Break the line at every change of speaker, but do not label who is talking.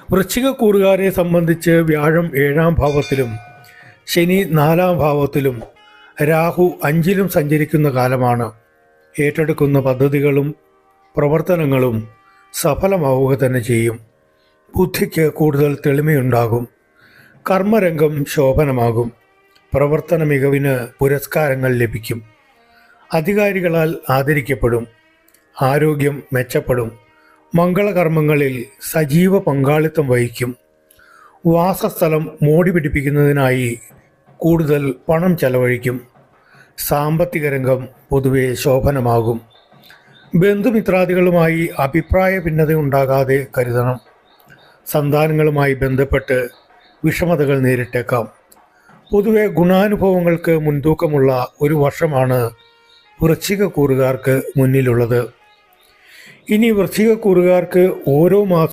വൃശ്ചികക്കൂറുകാരെ സംബന്ധിച്ച് വ്യാഴം 7-ാം ഭാവത്തിലും ശനി 4-ാം ഭാവത്തിലും രാഹു 5-ലും സഞ്ചരിക്കുന്ന കാലമാണ്. ഏറ്റെടുക്കുന്ന പദ്ധതികളും പ്രവർത്തനങ്ങളും സഫലമാവുക തന്നെ ചെയ്യും. ബുദ്ധിക്ക് കൂടുതൽ തെളിമയുണ്ടാകും. കർമ്മരംഗം ശോഭനമാകും. പ്രവർത്തന മികവിന് പുരസ്കാരങ്ങൾ ലഭിക്കും. അധികാരികളാൽ ആദരിക്കപ്പെടും. ആരോഗ്യം മെച്ചപ്പെടും. മംഗളകർമ്മങ്ങളിൽ സജീവ പങ്കാളിത്തം വഹിക്കും. വാസസ്ഥലം മോടി പിടിപ്പിക്കുന്നതിനായി കൂടുതൽ പണം ചെലവഴിക്കും. സാമ്പത്തിക രംഗം പൊതുവെ ശോഭനമാകും. ബന്ധുമിത്രാദികളുമായി അഭിപ്രായ ഭിന്നത ഉണ്ടാകാതെ കരുതണം. സന്താനങ്ങളുമായി ബന്ധപ്പെട്ട് വിഷമതകൾ നേരിട്ടേക്കാം. പൊതുവെ ഗുണാനുഭവങ്ങൾക്ക് മുൻതൂക്കമുള്ള ഒരു വർഷമാണ് വൃശ്ചികക്കൂറുകാർക്ക് മുന്നിലുള്ളത്. ഇനി വൃശ്ചികക്കൂറുകാർക്ക് ഓരോ മാസം